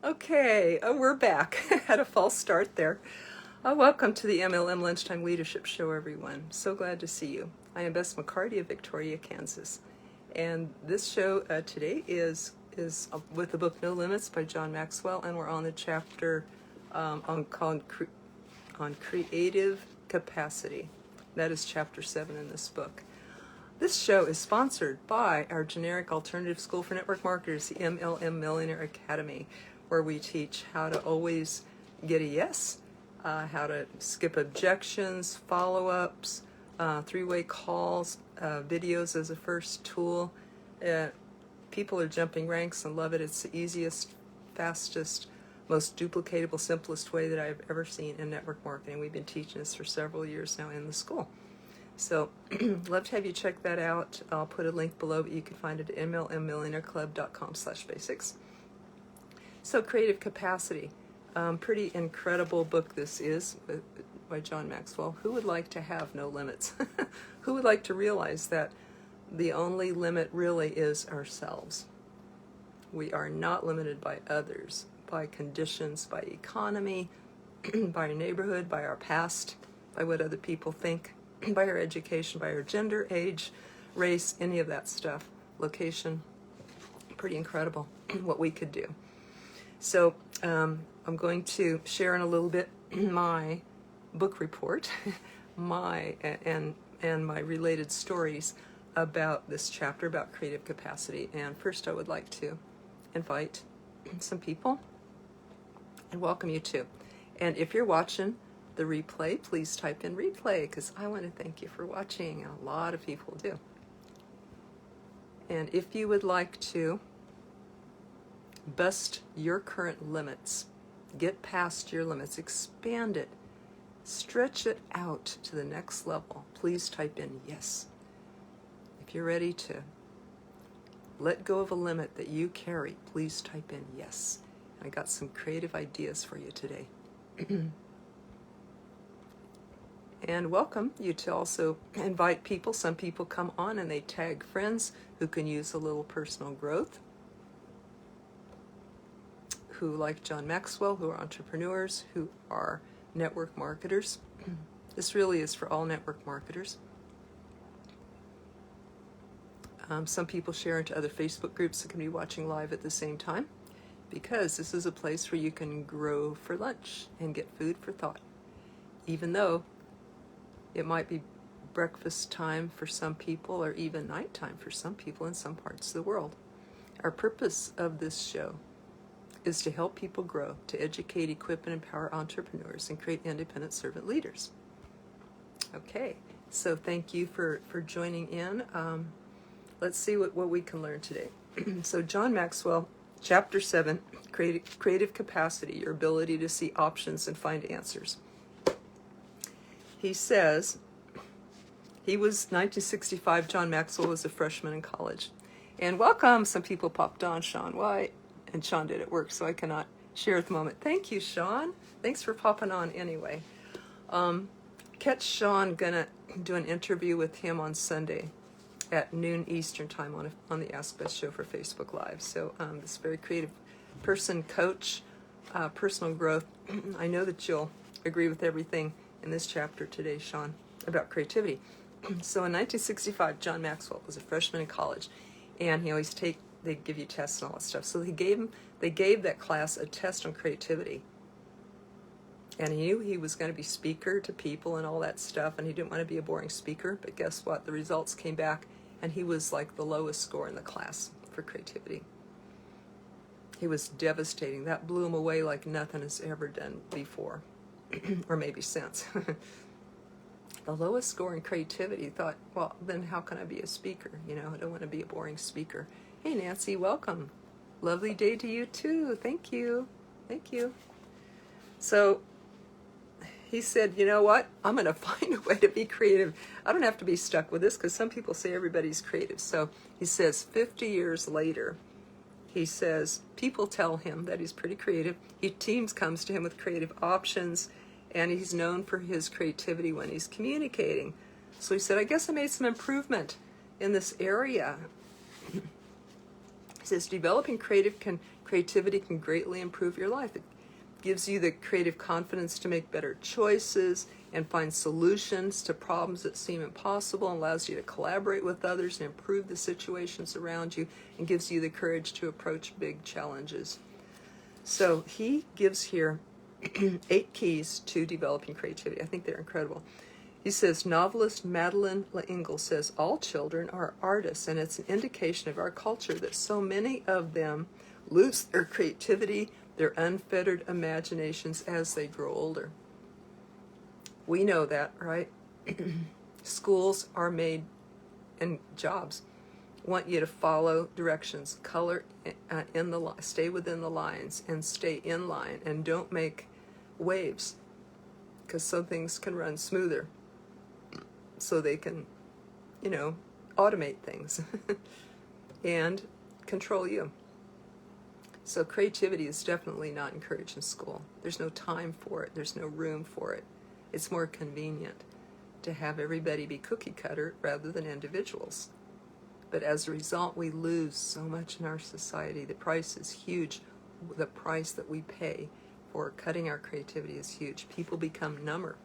Okay, we're back. Had a false start there. Welcome to the MLM Lunchtime Leadership Show, everyone. So glad to see you. I am Bess McCarty of Victoria, Kansas. And this show today is with the book No Limits by John Maxwell, and we're on the chapter on creative capacity. That is chapter 7 in this book. This show is sponsored by our generic alternative school for network marketers, the MLM Millionaire Academy, where we teach how to always get a yes, how to skip objections, follow-ups, three-way calls, videos as a first tool. People are jumping ranks and love it. It's the easiest, fastest, most duplicatable, simplest way that I've ever seen in network marketing. We've been teaching this for several years now in the school. So, love to have you check that out. I'll put a link below, but you can find it at mlmmillionaireclub.com/basics. So, creative capacity. Pretty incredible book this is by John Maxwell. Who would like to have no limits? Who would like to realize that the only limit really is ourselves? We are not limited by others, by conditions, by economy, by our neighborhood, by our past, by what other people think, by our education, by our gender, age, race, any of that stuff, location. Pretty incredible what we could do. So I'm going to share in a little bit my book report, and my related stories about this chapter about creative capacity. And first, I would like to invite some people and welcome you too. And if you're watching the replay, please type in replay, because I want to thank you for watching. A lot of people do. And if you would like to bust your current limits, get past your limits, expand it, stretch it out to the next level, please type in yes. If you're ready to let go of a limit that you carry, please type in yes. I got some creative ideas for you today. And welcome you to also invite people. Some people come on and they tag friends who can use a little personal growth, who like John Maxwell, who are entrepreneurs, who are network marketers. This really is for all network marketers. Some people share into other Facebook groups that can be watching live at the same time, because this is a place where you can grow for lunch and get food for thought, even though it might be breakfast time for some people or even nighttime for some people in some parts of the world. Our purpose of this show is to help people grow, to educate, equip, and empower entrepreneurs and create independent servant leaders. Okay, so thank you for joining in. Let's see what we can learn today. So John Maxwell, Chapter 7, Creative Capacity, your ability to see options and find answers. He says, he was 1965, John Maxwell was a freshman in college. And welcome, some people popped on, Sean White. And Sean did at work, so I cannot share at the moment. Thank you, Sean. Thanks for popping on anyway. Catch Sean, gonna do an interview with him on Sunday at noon Eastern time on the Ask Best show for Facebook Live. So this very creative person, coach, personal growth. I know that you'll agree with everything in this chapter today, Sean, about creativity. So in 1965, John Maxwell was a freshman in college, and he always they give you tests and all that stuff. So they gave that class a test on creativity. And he knew he was going to be speaker to people and all that stuff, and he didn't want to be a boring speaker. But guess what? The results came back, and he was like the lowest score in the class for creativity. He was devastating. That blew him away like nothing has ever done before, or maybe since. The lowest score in creativity. He thought, well, then how can I be a speaker? I don't want to be a boring speaker. Hey, Nancy, welcome. Lovely day to you, too. Thank you. Thank you. So he said, you know what? I'm going to find a way to be creative. I don't have to be stuck with this, because some people say everybody's creative. So he says 50 years later, he says people tell him that he's pretty creative. Teams comes to him with creative options, and he's known for his creativity when he's communicating. So he said, I guess I made some improvement in this area. He says developing creative Creativity can greatly improve your life. It gives you the creative confidence to make better choices and find solutions to problems that seem impossible, and allows you to collaborate with others and improve the situations around you, and gives you the courage to approach big challenges. So he gives here 8 keys to developing creativity. I think they're incredible. He says, novelist Madeleine L'Engle says, all children are artists, and it's an indication of our culture that so many of them lose their creativity, their unfettered imaginations as they grow older. We know that, right? Schools are made, and jobs want you to follow directions, color in the stay within the lines, and stay in line, and don't make waves, because some things can run smoother, so they can, automate things and control you. So creativity is definitely not encouraged in school. There's no time for it. There's no room for it. It's more convenient to have everybody be cookie cutter rather than individuals. But as a result, we lose so much in our society. The price is huge. The price that we pay for cutting our creativity is huge. People become number.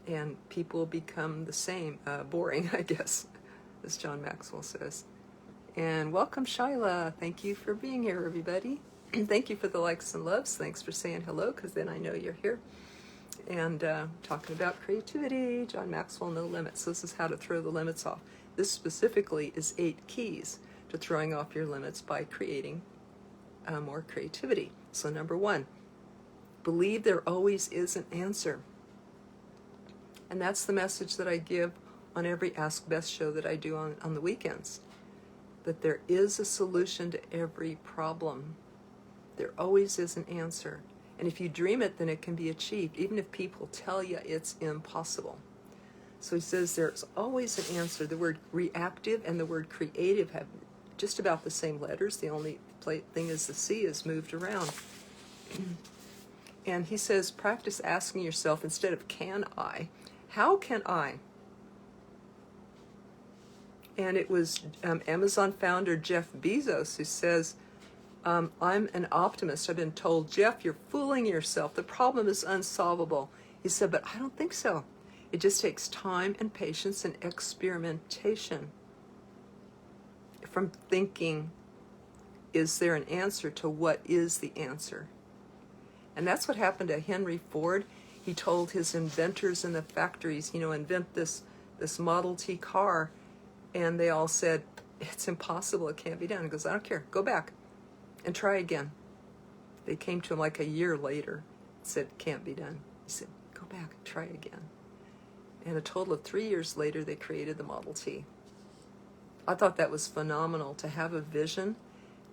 And people become the same, boring, I guess, as John Maxwell says. And welcome, Shyla. Thank you for being here, everybody. Thank you for the likes and loves. Thanks for saying hello, because then I know you're here. And talking about creativity, John Maxwell, no limits. This is how to throw the limits off. This specifically is 8 keys to throwing off your limits by creating more creativity. So number 1, believe there always is an answer. And that's the message that I give on every Ask Beth show that I do on the weekends. That there is a solution to every problem. There always is an answer. And if you dream it, then it can be achieved, even if people tell you it's impossible. So he says there's always an answer. The word reactive and the word creative have just about the same letters. The only thing is the C is moved around. And he says, practice asking yourself, instead of can I, how can I? And it was Amazon founder Jeff Bezos who says, I'm an optimist. I've been told, Jeff, you're fooling yourself. The problem is unsolvable. He said, but I don't think so. It just takes time and patience and experimentation. From thinking, is there an answer, to what is the answer? And that's what happened to Henry Ford. He told his inventors in the factories, invent this Model T car. And they all said, it's impossible, it can't be done. He goes, I don't care, go back and try again. They came to him like a year later and said, can't be done. He said, go back and try again. And a total of 3 years later, they created the Model T. I thought that was phenomenal, to have a vision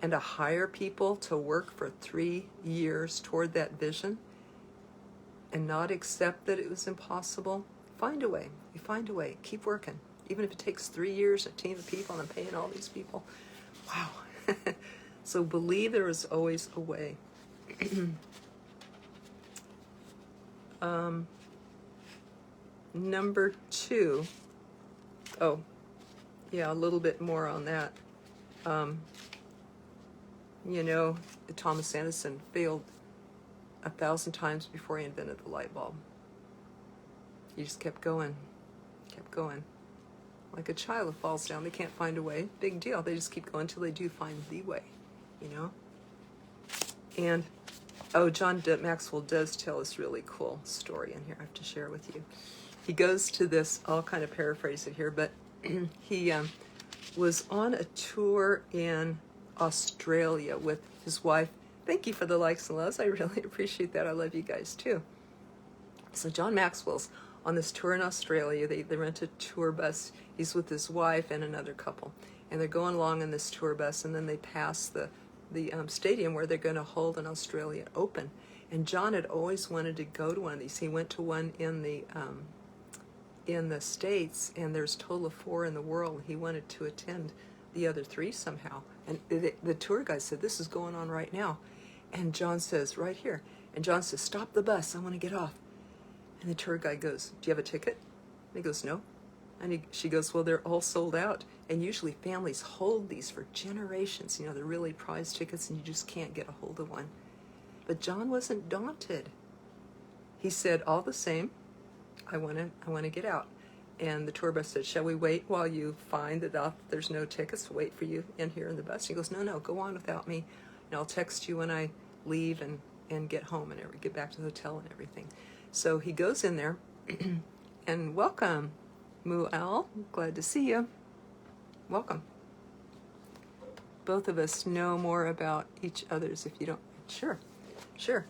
and to hire people to work for 3 years toward that vision and not accept that it was impossible. Find a way. You find a way. Keep working. Even if it takes 3 years, a team of people, and I'm paying all these people. Wow. So believe there is always a way. Number 2. Oh, yeah, a little bit more on that. Thomas Edison failed 1,000 times before he invented the light bulb. He just kept going. Like a child that falls down, they can't find a way. Big deal. They just keep going until they do find the way, And, John Maxwell does tell this really cool story in here I have to share with you. He goes to this, I'll kind of paraphrase it here, but he was on a tour in Australia with his wife. Thank you for the likes and loves. I really appreciate that. I love you guys too. So John Maxwell's on this tour in Australia. They rent a tour bus. He's with his wife and another couple. And they're going along in this tour bus, and then they pass the stadium where they're going to hold an Australian Open. And John had always wanted to go to one of these. He went to one in the States, and there's a total of 4 in the world. He wanted to attend the other 3 somehow. And the tour guide said, this is going on right now. And John says, right here. And John says, stop the bus. I want to get off. And the tour guide goes, do you have a ticket? And he goes, no. And she goes, well, they're all sold out. And usually families hold these for generations. You know, they're really prized tickets and you just can't get a hold of one. But John wasn't daunted. He said, all the same, I want to get out. And the tour bus said, shall we wait while you find that there's no tickets to wait for you in here in the bus? He goes, no, go on without me. And I'll text you when I leave and get home and get back to the hotel and everything. So he goes in there and welcome, Mual. Glad to see you. Welcome. Both of us know more about each other's if you don't. Sure.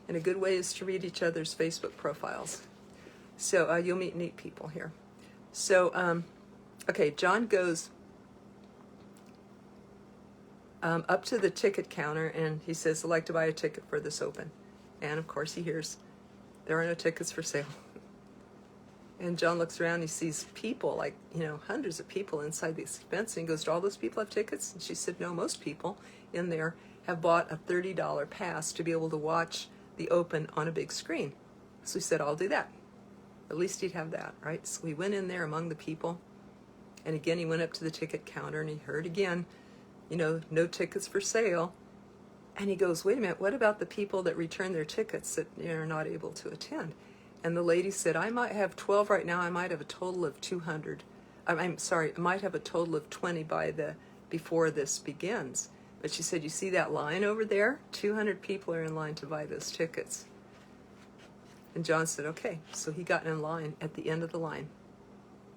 And a good way is to read each other's Facebook profiles. So you'll meet neat people here. So, okay, John goes up to the ticket counter and he says, I'd like to buy a ticket for this open. And of course he hears, there are no tickets for sale. And John looks around, he sees people, like, you know, hundreds of people inside this fence, and he goes, do all those people have tickets? And she said, no, most people in there have bought a $30 pass to be able to watch the open on a big screen. So he said, I'll do that. At least he'd have that, right? So he went in there among the people, and again he went up to the ticket counter and he heard again, you know, no tickets for sale. And he goes, wait a minute, what about the people that return their tickets that are not able to attend? And the lady said, I might have 12 right now, I might have a total of 200. I'm sorry, I might have a total of 20 before this begins. But she said, you see that line over there? 200 people are in line to buy those tickets. And John said, okay. So he got in line at the end of the line.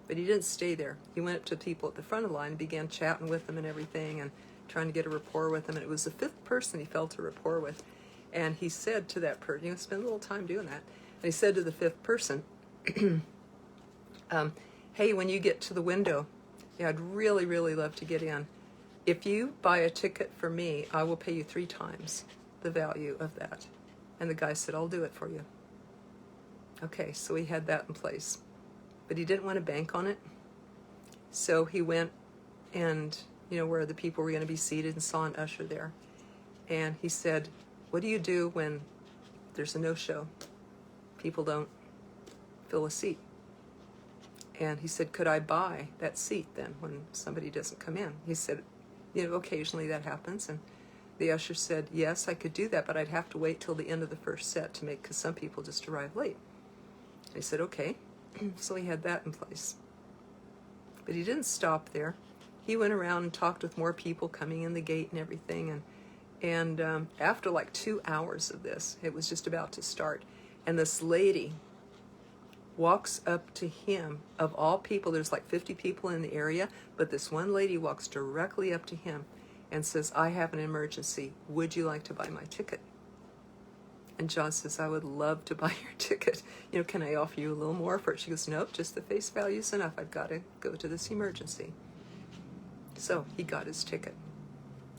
But he didn't stay there. He went up to people at the front of the line and began chatting with them and everything and trying to get a rapport with them. And it was the fifth person he felt a rapport with. And he said to that person, you know, spend a little time doing that. And he said to the fifth person, hey, when you get to the window, yeah, I'd really, really love to get in. If you buy a ticket for me, I will pay you 3 times the value of that. And the guy said, I'll do it for you. Okay, so he had that in place. But he didn't want to bank on it. So he went and, you know, where the people were going to be seated and saw an usher there. And he said, what do you do when there's a no-show? People don't fill a seat. And he said, could I buy that seat then when somebody doesn't come in? He said, you know, occasionally that happens. And the usher said, yes, I could do that, but I'd have to wait till the end of the first set to make, because some people just arrive late. And he said, okay. So he had that in place. But he didn't stop there. He went around and talked with more people coming in the gate and everything. And after like 2 hours of this, it was just about to start. And this lady walks up to him, of all people, there's like 50 people in the area, but this one lady walks directly up to him and says, I have an emergency. Would you like to buy my ticket? And John says, I would love to buy your ticket. You know, can I offer you a little more for it? She goes, nope, just the face value is enough. I've got to go to this emergency. So he got his ticket.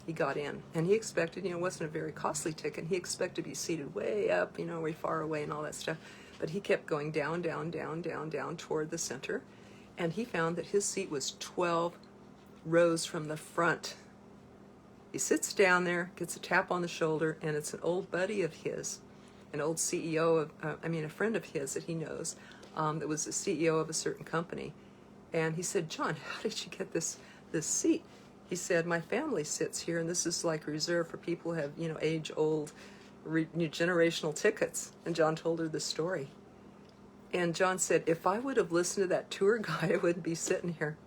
He got in. And he expected, you know, it wasn't a very costly ticket. He expected to be seated way up, you know, way far away and all that stuff. But he kept going down, down, down, down, down toward the center. And he found that his seat was 12 rows from the front. He sits down there, gets a tap on the shoulder, and it's an old buddy of his, an old CEO of, a friend of his that he knows, that was the CEO of a certain company. And he said, John, how did you get this seat? He said, my family sits here, and this is like reserved for people who have, you know, age-old, generational tickets. And John told her the story. And John said, if I would have listened to that tour guide, I wouldn't be sitting here.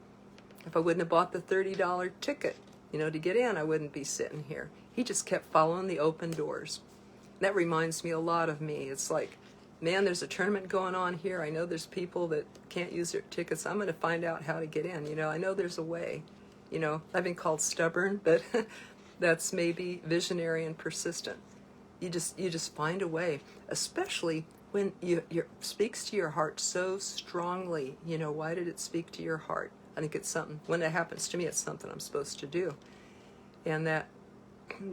If I wouldn't have bought the $30 ticket, you know, to get in, I wouldn't be sitting here. He just kept following the open doors. That reminds me a lot of me. It's like, man, there's a tournament going on here. I know there's people that can't use their tickets. I'm going to find out how to get in. You know, I know there's a way. You know, I've been called stubborn, but that's maybe visionary and persistent. You just find a way, especially when you speaks to your heart so strongly. You know, why did it speak to your heart? I think it's something, when it happens to me, it's something I'm supposed to do. And that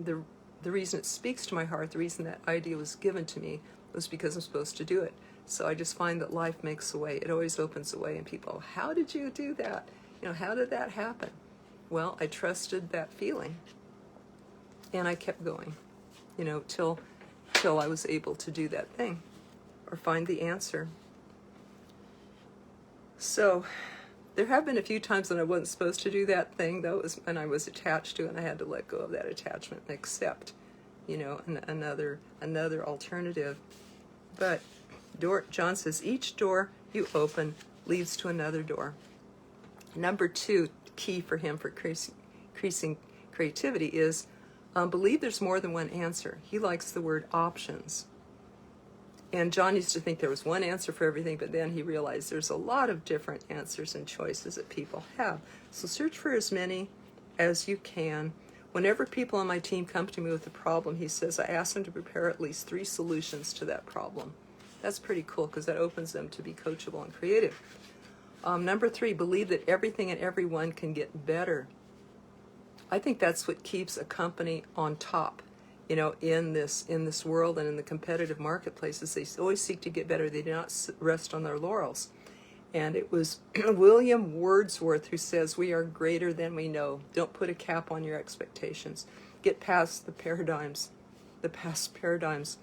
the reason it speaks to my heart, the reason that idea was given to me was because I'm supposed to do it. So I just find that life makes a way. It always opens a way. And people, how did you do that? You know, how did that happen? Well, I trusted that feeling. And I kept going, you know, till I was able to do that thing or find the answer. So There have been a few times when I wasn't supposed to do that thing, though, it was when I was attached to it, and I had to let go of that attachment and accept, another alternative. But John says, each door you open leads to another door. Number 2 key for him for increasing creativity is believe there's more than one answer. He likes the word options. And John used to think there was one answer for everything, but then he realized there's a lot of different answers and choices that people have. So search for as many as you can. Whenever people on my team come to me with a problem, he says, I ask them to prepare at least 3 solutions to that problem. That's pretty cool because that opens them to be coachable and creative. Number 3, believe that everything and everyone can get better. I think that's what keeps a company on top. In this world and in the competitive marketplaces, they always seek to get better. They do not rest on their laurels. And it was William Wordsworth who says, we are greater than we know. Don't put a cap on your expectations. Get past the past paradigms.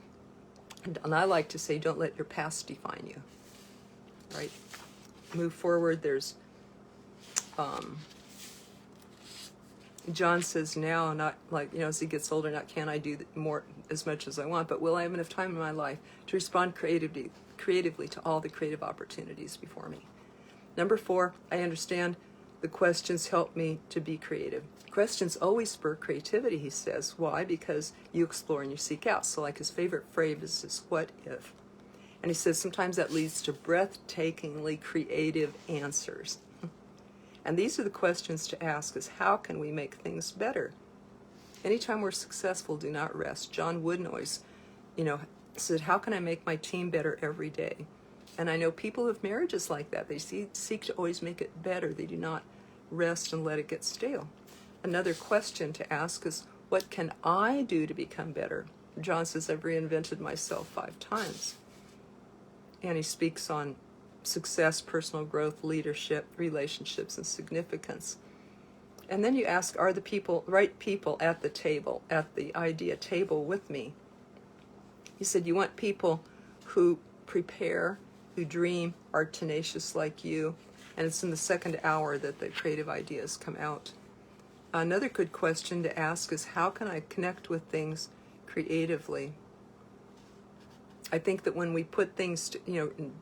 And I like to say, don't let your past define you. Right? Move forward. There's John says now, not like, as he gets older, not can I do more as much as I want, but will I have enough time in my life to respond creatively to all the creative opportunities before me? Number 4, I understand the questions help me to be creative. Questions always spur creativity, he says. Why? Because you explore and you seek out. So like his favorite phrase is what if? And he says sometimes that leads to breathtakingly creative answers. And these are the questions to ask is how can we make things better? Anytime we're successful, do not rest. John Wooden always, said, how can I make my team better every day? And I know people have marriages like that. They seek to always make it better. They do not rest and let it get stale. Another question to ask is, what can I do to become better? John says, I've reinvented myself 5 times. And he speaks on success, personal growth, leadership, relationships, and significance. And then you ask, are the right people at the table, at the idea table with me? He said, you want people who prepare, who dream, are tenacious like you, and it's in the second hour that the creative ideas come out. Another good question to ask is, how can I connect with things creatively? I think that when we put things,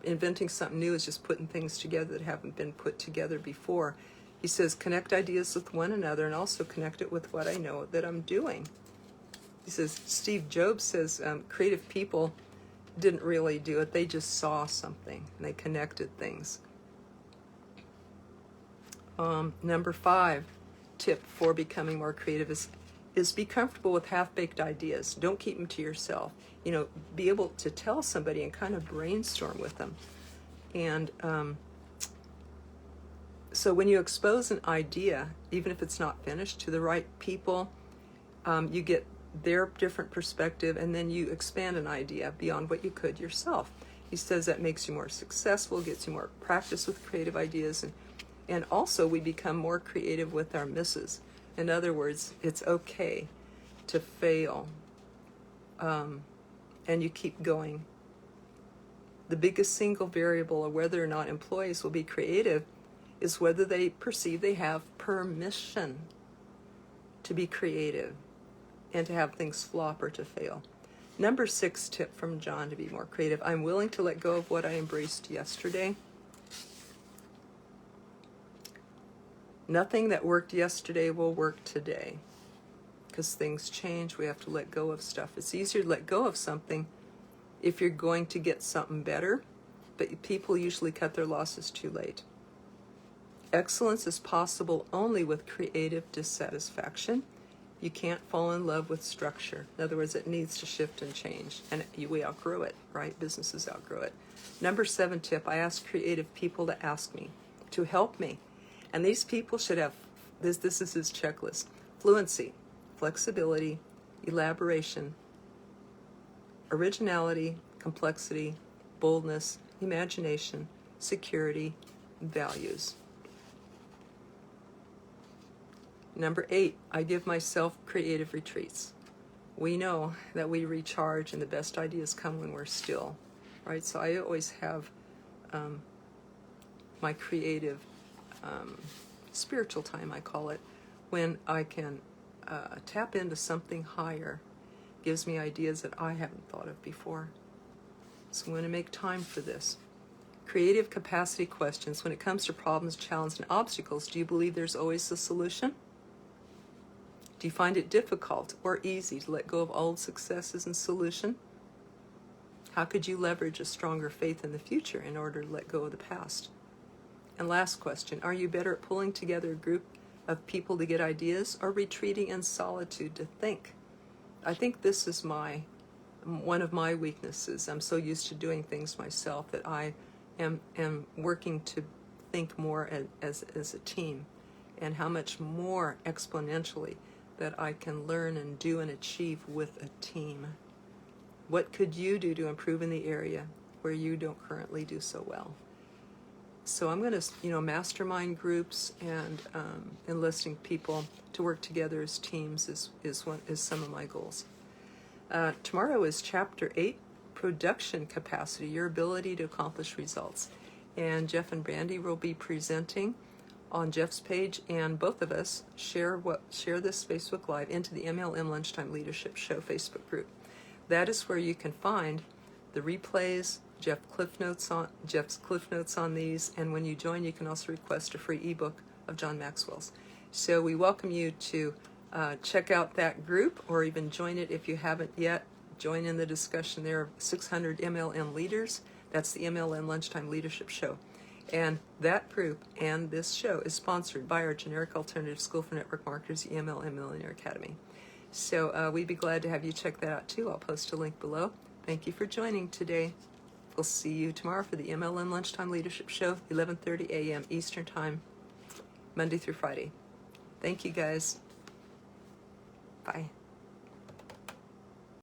inventing something new is just putting things together that haven't been put together before. He says, connect ideas with one another and also connect it with what I know that I'm doing. He says, Steve Jobs says, creative people didn't really do it. They just saw something and they connected things. Number 5, tip for becoming more creative is be comfortable with half-baked ideas. Don't keep them to yourself. Be able to tell somebody and kind of brainstorm with them. And so when you expose an idea, even if it's not finished, to the right people, you get their different perspective, and then you expand an idea beyond what you could yourself. He says that makes you more successful, gets you more practice with creative ideas, and also we become more creative with our misses. In other words, it's okay to fail, and you keep going. The biggest single variable of whether or not employees will be creative is whether they perceive they have permission to be creative and to have things flop or to fail. Number 6 tip from John to be more creative. I'm willing to let go of what I embraced yesterday. Nothing that worked yesterday will work today because things change. We have to let go of stuff. It's easier to let go of something if you're going to get something better, but people usually cut their losses too late. Excellence is possible only with creative dissatisfaction. You can't fall in love with structure. In other words, it needs to shift and change. And we outgrow it, right? Businesses outgrow it. Number 7 tip, I ask creative people to ask me, to help me. And these people should have, this is his checklist: fluency, flexibility, elaboration, originality, complexity, boldness, imagination, security, values. Number 8, I give myself creative retreats. We know that we recharge and the best ideas come when we're still, right? So I always have my creative spiritual time, I call it, when I can tap into something higher. Gives me ideas that I haven't thought of before. So I'm going to make time for this. Creative capacity questions. When it comes to problems, challenges, and obstacles, do you believe there's always a solution? Do you find it difficult or easy to let go of old successes and solution? How could you leverage a stronger faith in the future in order to let go of the past? And last question, are you better at pulling together a group of people to get ideas or retreating in solitude to think? I think this is one of my weaknesses. I'm so used to doing things myself that I am working to think more as a team, and how much more exponentially that I can learn and do and achieve with a team. What could you do to improve in the area where you don't currently do so well? So I'm going to, mastermind groups and enlisting people to work together as teams is some of my goals. Tomorrow is Chapter 8, Production Capacity, your ability to accomplish results. And Jeff and Brandy will be presenting on Jeff's page, and both of us share this Facebook Live into the MLM Lunchtime Leadership Show Facebook group. That is where you can find the replays, Jeff's cliff notes on these, and when you join, you can also request a free ebook of John Maxwell's. So we welcome you to check out that group, or even join it if you haven't yet. Join in the discussion. There are 600 MLM leaders. That's the MLM Lunchtime Leadership Show. And that group and this show is sponsored by our generic alternative school for network marketers, the MLM Millionaire Academy. So we'd be glad to have you check that out too. I'll post a link below. Thank you for joining today. We'll see you tomorrow for the MLM Lunchtime Leadership Show, 11:30 a.m. Eastern Time, Monday through Friday. Thank you, guys. Bye.